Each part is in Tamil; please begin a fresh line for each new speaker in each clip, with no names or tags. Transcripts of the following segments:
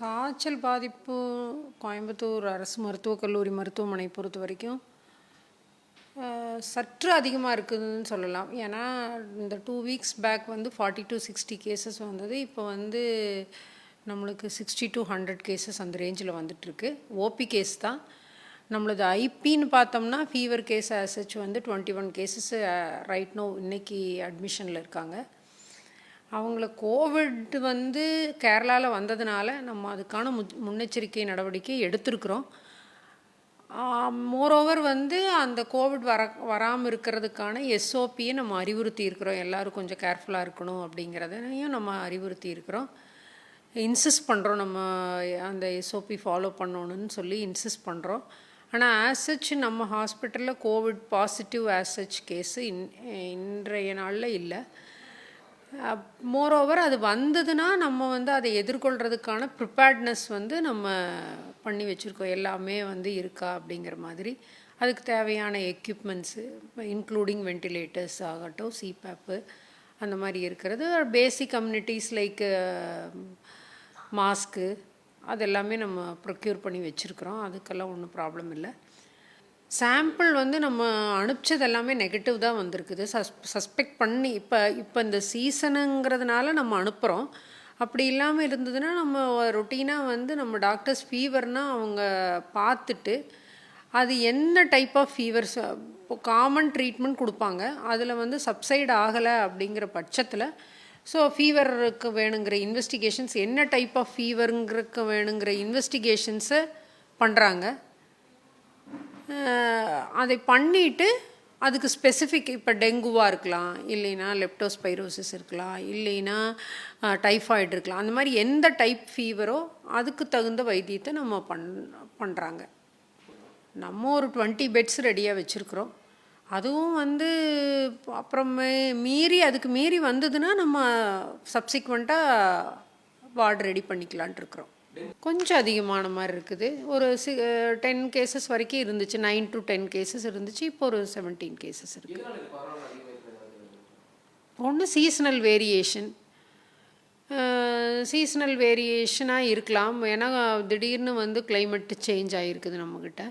காய்ச்சல் பாதிப்பு கோயம்புத்தூர் அரசு மருத்துவக் கல்லூரி மருத்துவமனை பொறுத்த வரைக்கும் சற்று அதிகமாக இருக்குதுன்னு சொல்லலாம். ஏன்னா இந்த 2 வீக்ஸ் பேக் வந்து 40 to 60 கேசஸ் வந்தது. இப்போ வந்து நம்மளுக்கு 60 to 100 கேசஸ் அந்த ரேஞ்சில் வந்துட்டுருக்கு. ஓபி கேஸ் தான். நம்மளது ஐபின்னு பார்த்தோம்னா ஃபீவர் கேஸ் ஆசச் வந்து 21 கேசஸ் ரைட் நோ இன்றைக்கி அட்மிஷனில் இருக்காங்க. அவங்கள கோவிட் வந்து கேரளாவில் வந்ததுனால நம்ம அதுக்கான முன்னெச்சரிக்கை நடவடிக்கை எடுத்திருக்கிறோம். மோரோவர் வந்து அந்த கோவிட் வராமல் இருக்கிறதுக்கான எஸ்ஓபியை நம்ம அறிவுறுத்தி இருக்கிறோம். எல்லோரும் கொஞ்சம் கேர்ஃபுல்லாக இருக்கணும் அப்படிங்கிறதையும் நம்ம அறிவுறுத்தி இருக்கிறோம். இன்சிஸ்ட் பண்ணுறோம், நம்ம அந்த எஸ்ஓபி ஃபாலோ பண்ணணுன்னு சொல்லி இன்சிஸ்ட் பண்ணுறோம். ஆனால் ஆசச் நம்ம ஹாஸ்பிட்டலில் கோவிட் பாசிட்டிவ் ஆசச் கேஸு இன்றைய நாளில் இல்லை. மோரோவர் அது வந்ததுன்னா நம்ம வந்து அதை எதிர்கொள்கிறதுக்கான ப்ரிப்பேர்ட்னஸ் வந்து நம்ம பண்ணி வச்சுருக்கோம். எல்லாமே வந்து இருக்கா அப்படிங்கிற மாதிரி அதுக்கு தேவையான எக்யூப்மெண்ட்ஸு இன்க்ளூடிங் வென்டிலேட்டர்ஸ் ஆகட்டும், சிபேப்பு அந்த மாதிரி இருக்கிறது. பேசிக் கம்யூனிட்டிஸ் லைக் மாஸ்க்கு அதெல்லாமே நம்ம ப்ரொக்யூர் பண்ணி வச்சுருக்குறோம். அதுக்கெல்லாம் ஒன்றும் ப்ராப்ளம் இல்லை. சாம்பிள் வந்து நம்ம அனுப்பிச்சது எல்லாமே நெகட்டிவ் தான் வந்திருக்குது. சஸ்பெக்ட் பண்ணி இப்போ இந்த சீசனுங்கிறதுனால நம்ம அனுப்புகிறோம். அப்படி இல்லாமல் இருந்ததுன்னா நம்ம ரொட்டீனாக வந்து நம்ம டாக்டர்ஸ் ஃபீவர்னால் அவங்க பார்த்துட்டு அது என்ன டைப் ஆஃப் ஃபீவர்ஸ் இப்போ காமன் ட்ரீட்மெண்ட் கொடுப்பாங்க. அதில் வந்து சப்சைட் ஆகலை அப்படிங்கிற பட்சத்தில் ஃபீவருக்கு வேணுங்கிற இன்வெஸ்டிகேஷன்ஸ் என்ன டைப் ஆஃப் ஃபீவருங்கிறதுக்கு வேணுங்கிற இன்வெஸ்டிகேஷன்ஸை பண்ணுறாங்க. அதை பண்ணிவிட்டு அதுக்கு ஸ்பெசிஃபிக் இப்போ டெங்குவாக இருக்கலாம், இல்லைன்னா லெப்டோஸ்பைரோசிஸ் இருக்கலாம், இல்லைன்னா டைஃபாய்டு இருக்கலாம். அந்த மாதிரி எந்த டைப் ஃபீவரோ அதுக்கு தகுந்த வைத்தியத்தை நம்ம பண்ணுறாங்க. நம்ம ஒரு 20 பெட்ஸ் ரெடியாக வச்சுருக்குறோம். அதுவும் வந்து அப்புறமே அதுக்கு மீறி வந்ததுன்னா நம்ம சப்சிக்வெண்ட்டாக வார்டு ரெடி பண்ணிக்கலான்ட்டு இருக்கிறோம். கொஞ்சம் அதிகமான மாதிரி இருக்குது. ஒரு 10 கேசஸ் வரைக்கும் இருந்துச்சு. 9 to 10 கேசஸ் இருந்துச்சு. இப்போ ஒரு 17 கேசஸ் இருக்குது. ஒன்று சீசனல் வேரியேஷனாக இருக்கலாம். ஏன்னா திடீர்னு வந்து கிளைமேட் சேஞ்ச் ஆகிருக்குது நம்மக்கிட்ட.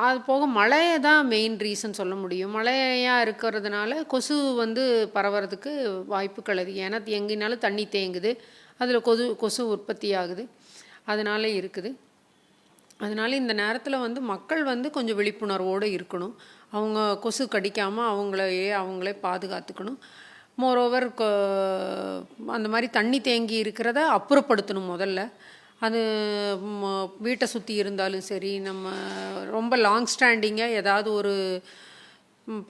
அது போக மழையை தான் மெயின் ரீசன் சொல்ல முடியும். மழையாக இருக்கிறதுனால கொசு வந்து பரவறதுக்கு வாய்ப்புகள் அதிகம். ஏன்னா எங்கேனாலும் தண்ணி தேங்குது, அதில் கொசு உற்பத்தி ஆகுது, அதனால இருக்குது. அதனால இந்த நேரத்தில் வந்து மக்கள் வந்து கொஞ்சம் விழிப்புணர்வோடு இருக்கணும். அவங்க கொசு கடிக்காமல் அவங்களே பாதுகாத்துக்கணும். மோரோவர் அந்த மாதிரி தண்ணி தேங்கி இருக்கிறத அப்புறப்படுத்தணும். முதல்ல அது வீட்டை சுற்றி இருந்தாலும் சரி, நம்ம ரொம்ப லாங் ஸ்டாண்டிங்காக ஏதாவது ஒரு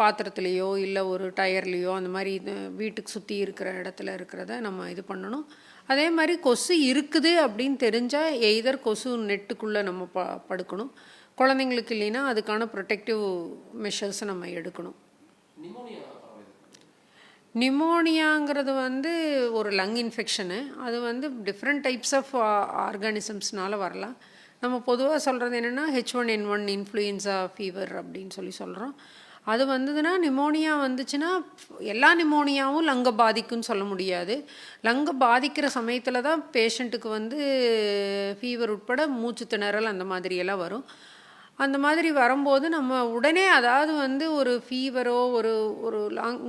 பாத்திரத்துலேயோ இல்லை ஒரு டயர்லேயோ அந்த மாதிரி வீட்டுக்கு சுற்றி இருக்கிற இடத்துல இருக்கிறத நம்ம இது பண்ணணும். அதே மாதிரி கொசு இருக்குது அப்படின்னு தெரிஞ்சால் எய்தர் கொசு நெட்டுக்குள்ளே நம்ம படுக்கணும். குழந்தைங்களுக்கு இல்லைன்னா அதுக்கான ப்ரொடெக்டிவ் மெஷர்ஸை நம்ம எடுக்கணும். நிமோனியாங்கிறது வந்து ஒரு லங் இன்ஃபெக்ஷனு. அது வந்து டிஃப்ரெண்ட் டைப்ஸ் ஆஃப் ஆர்கானிசம்ஸ்னால வரலாம். நம்ம பொதுவாக சொல்கிறது என்னென்னா H1N1 இன்ஃப்ளூயன்ஸா ஃபீவர் அப்படின்னு சொல்கிறோம். அது வந்ததுன்னா நிமோனியா வந்துச்சுன்னா எல்லா நிமோனியாவும் லங்கை பாதிக்குன்னு சொல்ல முடியாது. லங்கை பாதிக்கிற சமயத்தில் தான் பேஷண்ட்டுக்கு வந்து ஃபீவர் உட்பட மூச்சு திணறல் அந்த மாதிரியெல்லாம் வரும். அந்த மாதிரி வரும்போது நம்ம உடனே அதாவது வந்து ஒரு ஃபீவரோ ஒரு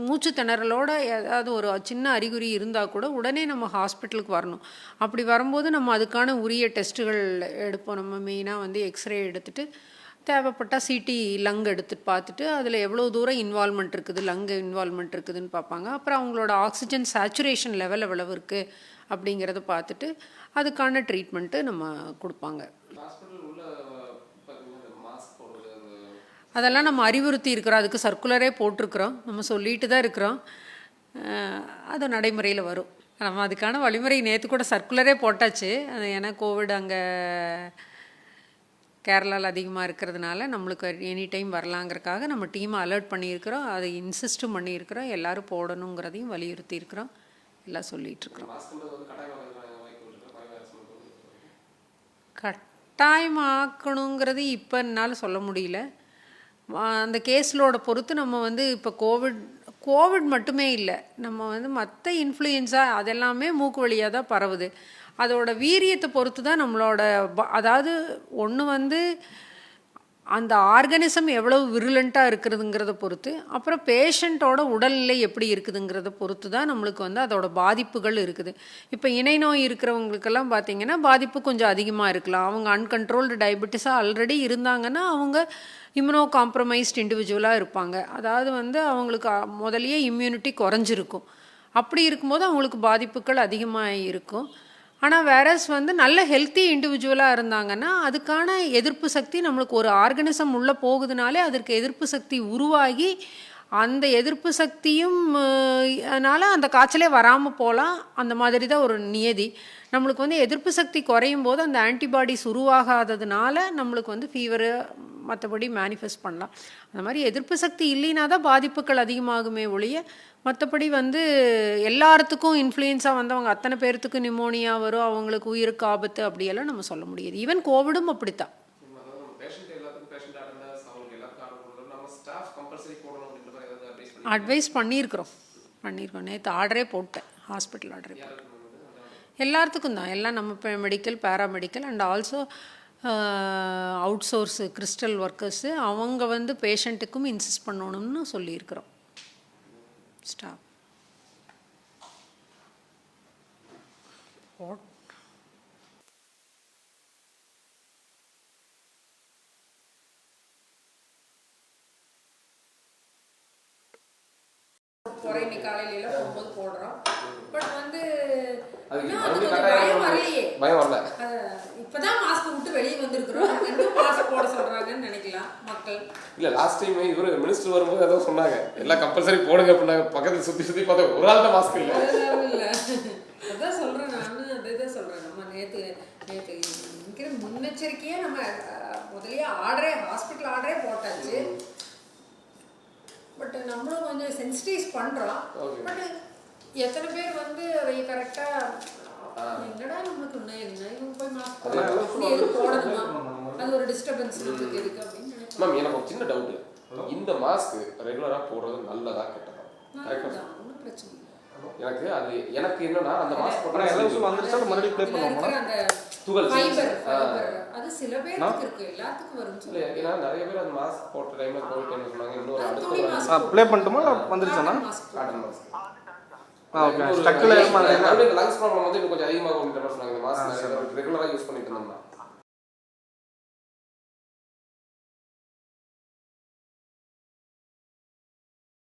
மூச்சு திணறலோட ஏதாவது ஒரு சின்ன அறிகுறி இருந்தால் கூட உடனே நம்ம ஹாஸ்பிட்டலுக்கு வரணும். அப்படி வரும்போது நம்ம அதுக்கான உரிய டெஸ்ட்டுகள் எடுப்போம். நம்ம மெயினாக வந்து எக்ஸ்ரே எடுத்துகிட்டு தேவைப்பட்டால் சிடி லங் எடுத்துகிட்டு பார்த்துட்டு அதில் எவ்வளோ தூரம் இன்வால்மெண்ட் இருக்குது, லங்கு இன்வால்மெண்ட் இருக்குதுன்னு பார்ப்பாங்க. அப்புறம் அவங்களோட ஆக்சிஜன் சேச்சுரேஷன் லெவல் எவ்வளவு இருக்குது அப்படிங்கிறத பார்த்துட்டு அதுக்கான ட்ரீட்மெண்ட்டு நம்ம கொடுப்பாங்க. அதெல்லாம் நம்ம அறிவுறுத்தி இருக்கிறோம். அதுக்கு சர்க்குலரே போட்டிருக்கிறோம். நம்ம சொல்லிட்டு தான் இருக்கிறோம். அது நடைமுறையில் வரும். நம்ம அதுக்கான வழிமுறை நேற்று கூட சர்க்குலரே போட்டாச்சு. அது ஏன்னா கோவிட் அங்கே கேரளாவில் அதிகமாக இருக்கிறதுனால நம்மளுக்கு எனி டைம் வரலாங்கிறதுக்காக நம்ம டீமை அலர்ட் பண்ணியிருக்கிறோம். அதை இன்சிஸ்ட்டும் பண்ணியிருக்கிறோம். எல்லோரும் போடணுங்கிறதையும் வலியுறுத்தி இருக்கிறோம். எல்லாம் சொல்லிகிட்ருக்குறோம். கட்டாயமாக்கணுங்கிறது இப்போ என்னால் சொல்ல முடியல. அந்த கேஸ்லோட பொறுத்து நம்ம வந்து இப்போ கோவிட் மட்டுமே இல்லை, நம்ம வந்து மற்ற இன்ஃப்ளூயன்ஸா அதெல்லாமே மூக்கு வழியாக தான் பரவுது. அதோட வீரியத்தை பொறுத்து தான் நம்மளோட அதாவது ஒன்று வந்து அந்த ஆர்கானிசம் எவ்வளவு விருலண்ட்டாக இருக்குதுங்கிறத பொறுத்து, அப்புறம் பேஷண்ட்டோட உடல்நிலை எப்படி இருக்குதுங்கிறத பொறுத்து தான் நம்மளுக்கு வந்து அதோட பாதிப்புகள் இருக்குது. இப்போ இணை நோய் இருக்கிறவங்களுக்கெல்லாம் பார்த்திங்கன்னா பாதிப்பு கொஞ்சம் அதிகமாக இருக்கலாம். அவங்க அன்கண்ட்ரோல்டு டயபெட்டிஸாக ஆல்ரெடி இருந்தாங்கன்னா அவங்க இம்யூனோ காம்ப்ரமைஸ்ட் இண்டிவிஜுவலாக இருப்பாங்க. அதாவது வந்து அவங்களுக்கு முதலையே இம்யூனிட்டி குறைஞ்சிருக்கும். அப்படி இருக்கும்போது அவங்களுக்கு பாதிப்புகள் அதிகமாக இருக்கும். ஆனால் வேறஸ் வந்து நல்ல ஹெல்த்தி இண்டிவிஜுவலாக இருந்தாங்கன்னா அதுக்கான எதிர்ப்பு சக்தி நம்மளுக்கு ஒரு ஆர்கானிசம் உள்ளே போகுதுனாலே அதற்கு எதிர்ப்பு சக்தி உருவாகி அந்த எதிர்ப்பு சக்தியும் அதனால் அந்த காய்ச்சலே வராமல் போகலாம். அந்த மாதிரி தான் ஒரு நியதி. நம்மளுக்கு வந்து எதிர்ப்பு சக்தி குறையும் போது அந்த ஆன்டிபாடிஸ் உருவாகாததுனால நம்மளுக்கு வந்து ஃபீவரு மற்றபடி மேனிஃபெஸ்ட் பண்ணலாம். அந்த மாதிரி எதிர்ப்பு சக்தி இல்லைனா தான் பாதிப்புகள் அதிகமாகுமே ஒழிய, மற்றபடி வந்து எல்லாத்துக்கும் இன்ஃப்ளூயன்ஸாக வந்தவங்க அத்தனை பேர்த்துக்கு நிமோனியா வரும், அவங்களுக்கு உயிருக்கு ஆபத்து அப்படியெல்லாம் நம்ம சொல்ல முடியாது. ஈவன் கோவிடும் அப்படித்தான். அட்வைஸ் பண்ணியிருக்கிறோம். நேற்று ஆர்டரே போட்டேன், ஹாஸ்பிட்டல் ஆர்டரே போட்டேன். எல்லாத்துக்கும் தான், எல்லாம் நம்ம medical, paramedical and also out source crystal workers அவங்க வந்து பேஷண்ட்டுக்கும் இன்சிஸ்ட் பண்ணணும்னு சொல்லியிருக்கிறோம். ஸ்டாப். இன்னைக்கு காலையில போகும்போது போடுறோம். பட் வந்து பயம் வரல. இப்பதான் மாஸ்க் விட்டு வெளியே வந்திருக்கிறோம். இன்னும் மாஸ்க் போட சொல்றாங்கன்னு நினைக்கலாம் மக்கள். இல்ல லாஸ்ட் டைம் இவரு மினிஸ்டர் வரும்போது ஏதோ சொன்னாங்க, எல்லாம் கம்பல்சரி போடுங்க அப்படின்னாங்க. பக்கத்துல சுத்தி பார்த்தா ஒரு ஆள் தான் மாஸ்க் இல்ல. அதான் சொல்றேன், நானும் அதேதான் சொல்றேன். நம்ம நேற்று முன்னெச்சரிக்கையா நம்ம முதலியே ஹாஸ்பிட்டல் ஆர்டரே போட்டாச்சு. பட் நம்மளும் கொஞ்சம் சென்சிடைஸ் பண்ணுறோம். பட் எத்தனை பேர் வந்து அதை கரெக்டாக என்னடா நம்மளுக்கு இவங்க போய் மாஸ்க் போடணுமா, அது ஒரு டிஸ்டர்பன்ஸ் நம்மளுக்கு இருக்கு அப்படின்னு நினைக்கிறேன். மேம் எனக்கு ஒரு சின்ன டவுட், இந்த மாஸ்க் ரெகுலராக போடுறது நல்லதா கெட்டதா? ஒன்றும் பிரச்சனை இல்லை எனக்கு. அது எனக்கு என்னன்னா அந்த மாஸ்க் போட்டா மறுபடியும் ப்ளே பண்ணுவோம். அந்த துகள் ஃபைபர் அது சில பேருக்கு இருக்கு, எல்லாத்துக்கும் வரும் சொல்ல. ஏன்னா நிறைய பேர் அந்த மாஸ்க் போட்ட டைம்ல கோவிட் டைம்ல சொன்னாங்க இன்னொரு அடுத்து ப்ளே பண்ணட்டுமா வந்துருச்சுனா காட்டன் மாஸ்க். ஓகே ஸ்டக்ல மாதிரி லங்ஸ் ப்ராப்ளம் வந்து இன்னும் கொஞ்சம் அதிகமாக கொண்டுட்டு சொன்னாங்க. இந்த மாஸ்க் ரெகுலரா யூஸ் பண்ணிட்டு இருந்தோம்னா